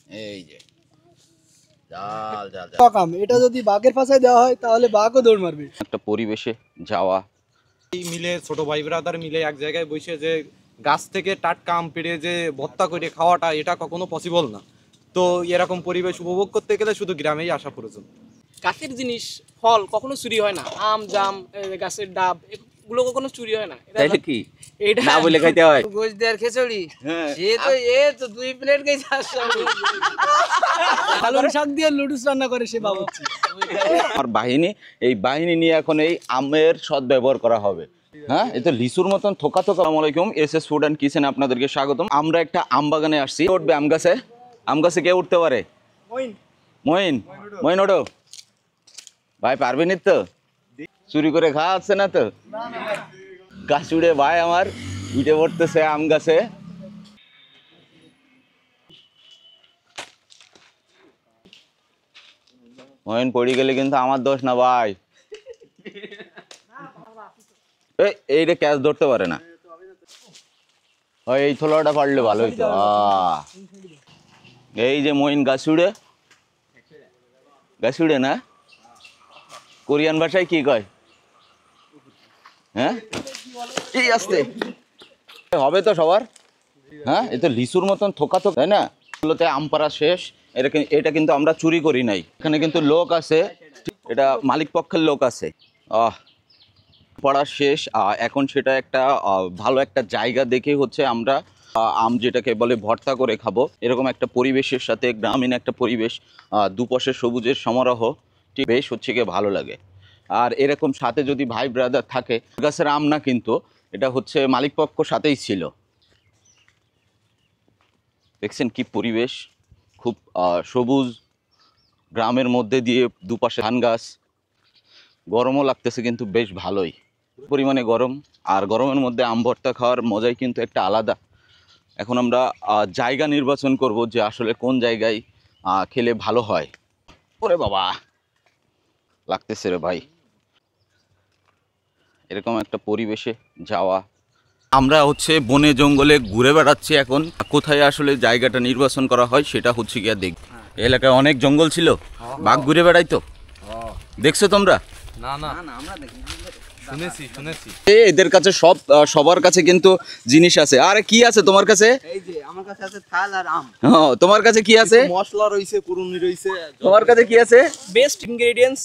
এই যে জাল জাল জাল কাম এটা যদি বাঘের পাশায় দেওয়া হয় তাহলে বাঘও দৌড় মারবে। একটা পরিবেশে যাওয়া, এই মিলে ছোট ভাই ব্রাদার মিলে এক জায়গায় বসে যে গাছ থেকে টাটকা আম পেড়ে যে ভর্তা করে খাওয়াটা এটা কখনো পসিবল না। তো এরকম পরিবেশ উপভোগ করতে গেলে শুধু গ্রামেই আসা প্রয়োজন। গাছের জিনিস ফল কখনো চুরি হয় না, আম জাম গাছের ডাব এগুলো কখনো চুরি হয় না। তাইলে কি এটা না বলে খাইতে হয়? গোশ দেওয়ার খিচুড়ি হ্যাঁ। এ তো 2 প্লেট খেয়েছে আসলে। পালং শাক দিয়ে লুডুস রান্না করে সে বাবুর্চি। আমার বাহিনী, এই বাহিনী নিয়ে এখন এই আমের সদ্ব্যবহার করা হবে। হ্যাঁ, এই তো লিচুর মতন থোকা থোকা। আসসালামু আলাইকুম, এসএস ফুড অ্যান্ড কিচেনে আপনাদেরকে স্বাগতম। আমরা একটা আম বাগানে আসছি। উঠবে আম গাছে? আম গাছে কে উঠতে পারে? মইন, মইন ওঠো। ভাই পারবেনি তো? চুরি করে খাওয়া হচ্ছে না তো? গাছ উড়ে ভাই আমার উঠে পড়তেছে আম গাছে। মইন পড়ে গেলে কিন্তু আমার দোষ না ভাই। এইটা ক্যাচ ধরতে পারে না। এই থোলাটা পারলে ভালো হইতো। এই যে মইন গাছুড়ে, গাছুড়ে না কোরিয়ান ভাষায় কি কয়? হ্যাঁ এই আসতে হবে তো সবার। হ্যাঁ, এই তো লিচুর মতন থোকা থোকা, তাই না? এগুলোতে আম পাড়া শেষ। এটা কিন্তু আমরা চুরি করি নাই। এখানে কিন্তু লোক আছে, এটা মালিক পক্ষের লোক আছে। পড়া শেষ। এখন সেটা একটা ভালো একটা জায়গা দেখে হচ্ছে আমরা আম যেটাকে বলে ভর্তা করে খাবো। এরকম একটা পরিবেশের সাথে গ্রামীণ একটা পরিবেশ, দুপাশে সবুজের সমারোহ, ঠিক বেশ হচ্ছে গিয়ে ভালো লাগে। আর এরকম সাথে যদি ভাই ব্রাদার থাকে, গাছের আম না কিন্তু এটা হচ্ছে মালিক পক্ষ সাথেই ছিল। দেখছেন কি পরিবেশ, খুব সবুজ গ্রামের মধ্যে দিয়ে দুপাশে ধান গাছ। গরমও লাগতেছে কিন্তু বেশ ভালোই পরিমাণে গরম। আর গরমের মধ্যে আম ভর্তা খাওয়ার মজাই কিন্তু একটা আলাদা। এখন আমরা জায়গা নির্বাচন করব যে আসলে কোন জায়গায় খেলে ভালো হয়। ওরে বাবা লাগতেছে রে ভাই, এরকম একটা পরিবেশে যাওয়া। আমরা হচ্ছে বনে জঙ্গলে ঘুরে বেড়াচ্ছি এখন। কোথায় আসলে জায়গাটা নির্বাচন করা হয় সেটা হচ্ছে গিয়া দেখ। এলাকায় অনেক জঙ্গল ছিল, বাঘ ঘুরে বেড়াইতো। দেখছো তোমরা? না না আমরা দেখি, শুনেছি শুনেছি। এদের কাছে সবার কাছে কিন্তু জিনিস আছে। আরে কি আছে তোমার কাছে? এই যে আমার কাছে আছে থাল আর আম। তোমার কাছে কি আছে? মশলা রইছে, কুরুনি রইছে। তোমার কাছে কি আছে? বেস্ট ইনগ্রেডিয়েন্টস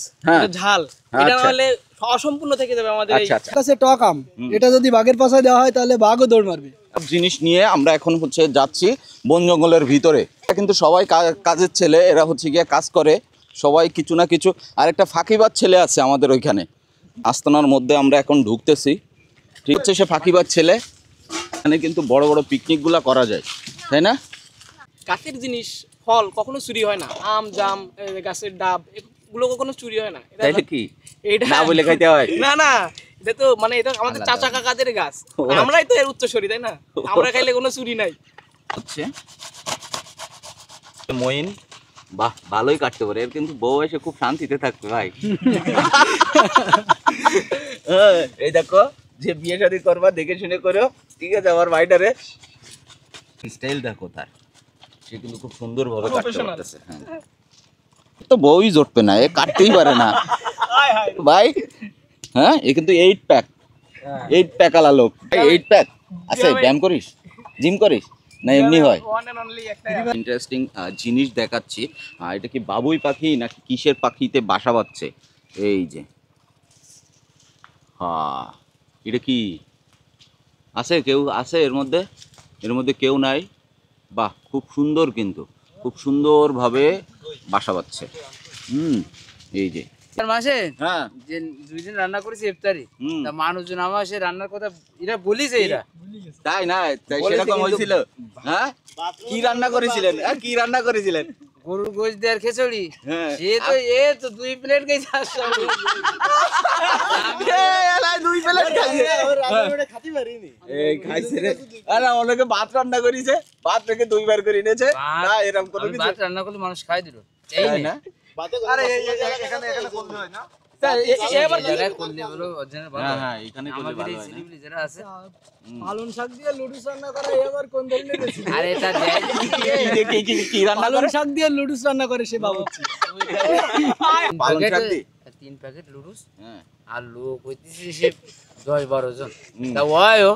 ঝাল। এটা না হলে অসম্পূর্ণ থেকে যাবে আমাদের। আচ্ছা আচ্ছা, কাছে টক আম এটা যদি বাঘের পাশায় দেওয়া হয় তাহলে বাঘও দৌড় মারবে। সব জিনিস নিয়ে আমরা এখন হচ্ছে যাচ্ছি বন জঙ্গলের ভিতরে। কিন্তু সবাই কাজের ছেলে, এরা হচ্ছে গিয়ে কাজ করে সবাই কিছু না কিছু। আর একটা ফাঁকিবাজ ছেলে আছে আমাদের ওইখানে আস্তানার মধ্যে। আমরা এখন ঢুকতেছি, ঠিক আছে? সে ফাঁকিবাজ ছেলে। এখানে কিন্তু বড় বড় পিকনিকগুলো করা যায়, তাই না? গাছের জিনিস ফল কখনো চুরি হয় না, আম জাম গাছের ডাব এগুলো কখনো চুরি হয় না। তাইলে কি এটা না বলে খাইতে হয়? না না, এটা তো মানে এটা আমাদের চাচা কাকাদের গাছ, আমরাই তো এর উত্তরসূরি, তাই না? আমরা খাইলে কোনো চুরি নাই। হচ্ছে মইন বাহ ভালোই কাটতে পারে। এর কিন্তু বউ এসে খুব শান্তিতে থাকবে ভাই। এই দেখো যে বিয়ে শাদী করবা দেখে শুনে করো, ঠিক আছে? আমার ভাইটারে স্টাইল দেখো তার, সে কিন্তু খুব সুন্দর ভাবে কাটতে পারতেছে। হ্যাঁ, তো বউই জোটবে না, এ কাটতেই পারে না ভাই। হ্যাঁ, এ কিন্তু 8 প্যাক আলা লোক। 8 প্যাক আছে। ব্যায়াম করিস, জিম করিস না এমনি হয়? ইন্টারেস্টিং জিনিস দেখাচ্ছি। এটা কি বাবুই পাখি নাকি কিসের পাখিতে বাসা বাঁধছে? এই যে এটা কি আছে? কেউ আছে এর মধ্যে? এর মধ্যে কেউ নাই। বাহ, খুব সুন্দর, কিন্তু খুব সুন্দরভাবে বাসা বাঁধছে। এই যে মাসে হ্যাঁ, যে 2 দিন রান্না করেছি ইফতারি, তা মানুষজন আমার সে রান্নার কথা এরা বলিছে। এরা তাই না? তাই সেরকম হয়েছিল? হ্যাঁ, কি রান্না করেছিলেন? কি রান্না করেছিলেন? গরুর গোশ দেওয়ার খিচুড়ি। হ্যাঁ, এ তো 2 প্লেট খেয়েছে আসলে। অনেকে ভাত রান্না করেছে, ভাত রেখে 2 বার করে নিয়েছে। না এরকম কোনো কিছু ভাত রান্না করলে মানুষ খাই দিল। তাই না? এবার যারা করলে বলো original ভালো হ্যাঁ হয়। হ্যাঁ এখানে করলে আমাদের ভালো এই হয় না? celebrity যারা আছে পালং শাক দিয়ে লুডুস রান্না করে এবার কোন ধরনের রেসিপি? আরে এটা দেয় কি রান্না পালং করে? শাক দিয়ে লুডুস রান্না করে সে বাবুর্চি। পালং শাক দিয়ে? 3 প্যাকেট লুডুস হ্যাঁ। আর লোক হইতেছে সে 10-12 জন তা ওয়ও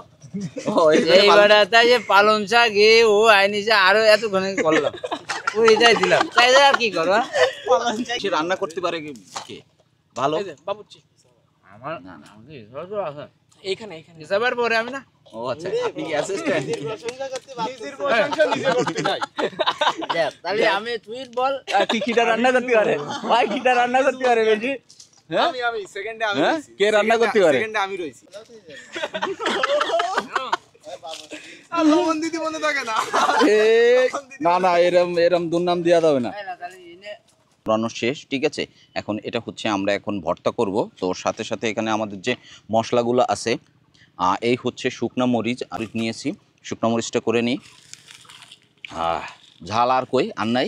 ও এইখানে এই পালং- বেড়াটা যে পালং শাক ও আইনি যে আরো এতক্ষণ করলাম ওই এটাই দিলাম তাই আর কি করো সে রান্না করতে পারে কে? ভালো? বাবুর্চি আমার আমাদের এসব তো আছে এইখানে এইখানে এসবের পরে আমি না ও আচ্ছা, আপনি কি অ্যাসিস্ট্যান্ট? দেখ তাহলে আমি তুই বল কি কিটা রান্না করতে পারে? ভাই কিটা রান্না করতে পারে বেশি? হ্যাঁ? আমি সেকেন্ডে হ্যাঁ? কে রান্না করতে পারে? সেকেন্ডে আমি রইছি আর লবণ দিদি মনে থাকে না না না এরম এরম দুর্নাম দেওয়া যাবে না। তাহলে এনে রান্না শেষ, ঠিক আছে। এখন এটা হচ্ছে আমরা এখন ভর্তা করব। তো সাথে সাথে এখানে আমাদের যে মশলাগুলো আছে, এই হচ্ছে শুকনা মরিচ আর নিয়েছি, শুকনা মরিচটা করে নিই। ঝাল আর কই আর নাই।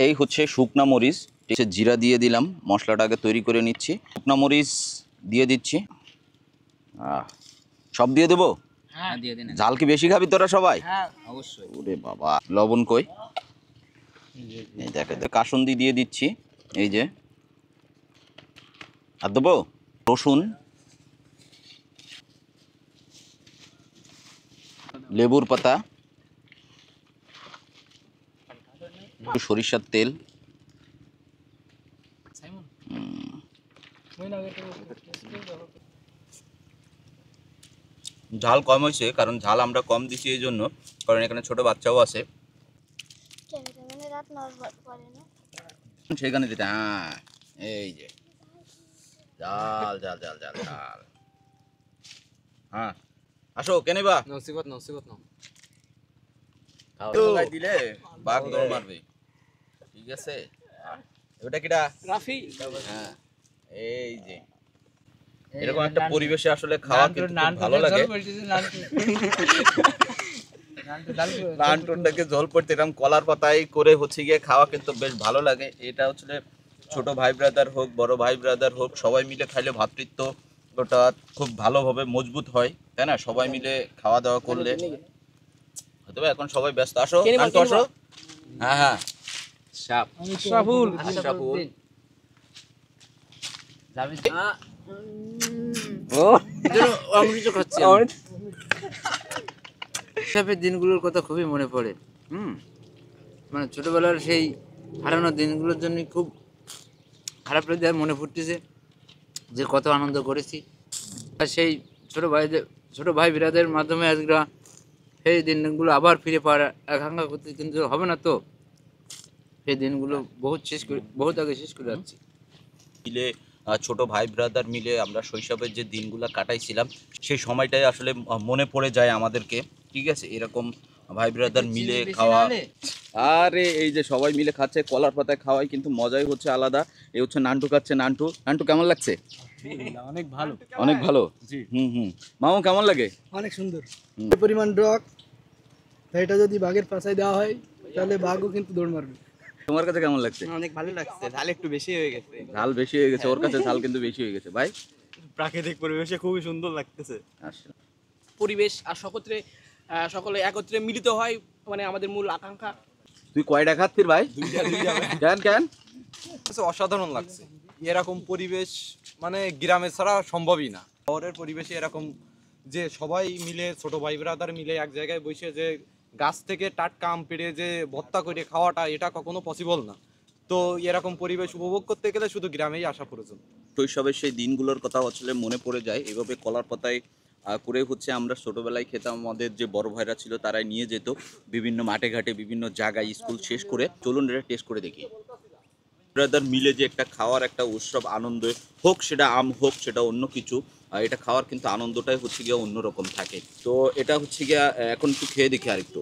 এই হচ্ছে শুকনা মরিচ, ঠিক আছে, জিরা দিয়ে দিলাম, মশলাটা আগে তৈরি করে নিচ্ছি। শুকনা মরিচ দিয়ে দিচ্ছি, সব দিয়ে দেবো। হ্যাঁ দিয়ে দিন ঝাল কি বেশি খাবি তোরা সবাই? হ্যাঁ অবশ্যই ওরে বাবা, লবণ কই? এই দেখে কাসুন্দি দিয়ে দিচ্ছি, এই যে। আর দেবো রসুন, লেবুর পাতা, একটু সরিষার তেল, ঝাল কম হয়েছে কারণ ঝাল আমরা কম দিচ্ছি এই জন্য, কারণ এখানে ছোট বাচ্চাও আছে সেখানে দিতে। হ্যাঁ এই যে ঝাল ঝাল ঝাল ঝাল ঝাল। হ্যাঁ আসো কেনে বা নসিবত নাও দিলে বাঘ দৌড় মারবে, ঠিক আছে। ওটা কিটা? রাফি হ্যাঁ এই যে এরকম একটা পরিবেশে আসলে খাওয়া কিন্তু খুব ভালো লাগে। নানটুনটাকে জল পড়তে এরকম কলার পাতায় করে হচ্ছে গিয়ে খাওয়া কিন্তু বেশ ভালো লাগে। এটা হচ্ছে ছোট ভাই ব্রাদার হোক বড় ভাই ব্রাদার হোক সবাই মিলে খাইলে ভ্রাতৃত্ব ওটা খুব ভালোভাবে মজবুত হয়, তাই না? সবাই মিলে খাওয়া দাওয়া করলে হয়তো এখন সবাই ব্যস্ত। আসো নানটু আসো। হ্যাঁ হ্যাঁ সাপ রাফুল সাপুল। ও অমৃত খাচ্ছি এসবের দিনগুলোর কথা খুবই মনে পড়ে। মানে ছোটবেলার সেই হারানো দিনগুলোর জন্য খুব খারাপ লাগে, আর মনে ফুটতেছে যে কত আনন্দ করেছি। আর সেই ছোট ভাই বিরাদের মাধ্যমে আজকে সেই দিনগুলো আবার ফিরে পাওয়ার আকাঙ্ক্ষা করতে, কিন্তু হবে না। তো সেই দিনগুলো বহুত আগে শেষ করে যাচ্ছি। মিলে ছোট ভাই ব্রাদার মিলে আমরা শৈশবের যে দিনগুলো কাটাইছিলাম সেই সময়টাই আসলে মনে পড়ে যায় আমাদেরকে, ঠিক আছে। এরকম ভাই ব্রাদার মিলে খাওয়া, আরে এই যে সবাই মিলে খাচ্ছে কলার পাতায় খাওয়াই কিন্তু মজাই হচ্ছে আলাদা। এই হচ্ছে নান্টু খাচ্ছে। নান্টু নান্টু কেমন লাগছে? অনেক ভালো, অনেক ভালো। মামু কেমন লাগে? অনেক সুন্দর। এই পরিমাণ ডক, তাই এটা যদি বাঘের পাছায় দেওয়া হয় তাহলে বাঘও কিন্তু দৌড় মারবে। তোমার কাছে কেমন লাগছে? অনেক ভালো লাগছে, ঝাল একটু বেশি হয়ে গেছে। ঝাল বেশি হয়ে গেছে, ওর কাছে ঝাল কিন্তু বেশি হয়ে গেছে ভাই। প্রাকৃতিক পরিবেশে খুবই সুন্দর লাগতেছে। আচ্ছা পরিবেশ আর সকলে একত্রে মিলিত হয়, মানে আমাদের মূল আকাঙ্ক্ষা। তুই কয়টা খাচ্ছিস ভাই? কেন কেন? অসাধারণ লাগছে এরকম পরিবেশ, মানে গ্রামে ছাড়া সম্ভবই না। শহরের পরিবেশে এরকম যে সবাই মিলে ছোট ভাই ব্রাদার মিলে এক জায়গায় বসে যে গাছ থেকে টাটকা আম পেড়ে যে ভর্তা করে খাওয়াটা, এটা কখনো পসিবল না। তো এরকম পরিবেশ উপভোগ করতে গেলে শুধু গ্রামেই আসা প্রয়োজন। শৈশবের সেই দিনগুলোর কথা আসলে মনে পড়ে যায়। এভাবে কলার পাতায় করে হচ্ছে আমরা ছোটবেলায় খেতাম। আমাদের যে বড় ভাইরা ছিল তারাই নিয়ে যেত বিভিন্ন মাঠে ঘাটে বিভিন্ন জায়গায় স্কুল শেষ করে। চলুন এটা টেস্ট করে দেখি। ব্রাদার মিলে যে একটা খাওয়ার একটা উৎসব আনন্দ হোক, সেটা আম হোক সেটা অন্য কিছু, এটা খাওয়ার কিন্তু আনন্দটাই হচ্ছে গিয়ে অন্যরকম থাকে। তো এটা হচ্ছে গিয়া এখন একটু খেয়ে দেখি আরেকটু।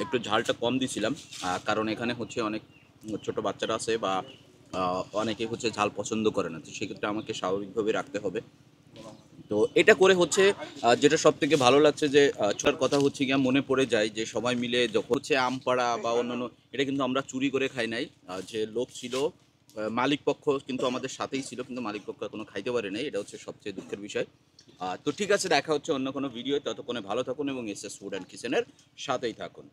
একটু ঝালটা কম দিয়েছিলাম কারণ এখানে হচ্ছে অনেক ছোট বাচ্চারা আছে বা অনেকে হচ্ছে ঝাল পছন্দ করে না, তো সেক্ষেত্রে আমাকে স্বাভাবিকভাবে রাখতে হবে। তো তো এটা করে হচ্ছে যেটা সব থেকে ভালো লাগছে যে ছোটার কথা হচ্ছে গিয়ে মনে পড়ে যায় যে সবাই মিলে যখন হচ্ছে আমপাড়া বা অন্যান্য, এটা কিন্তু আমরা চুরি করে খাই নাই। যে লোক ছিল মালিক পক্ষ কিন্তু আমাদের সাথেই ছিল, কিন্তু মালিক পক্ষ এখনো খাইতে পারে নাই, এটা হচ্ছে সবচেয়ে দুঃখের বিষয়। তো ঠিক আছে, দেখা হচ্ছে অন্য কোনো ভিডিও, ততক্ষণে ভালো থাকুন এবং এসএস ফুড অ্যান্ড কিচেনের সাথেই থাকুন।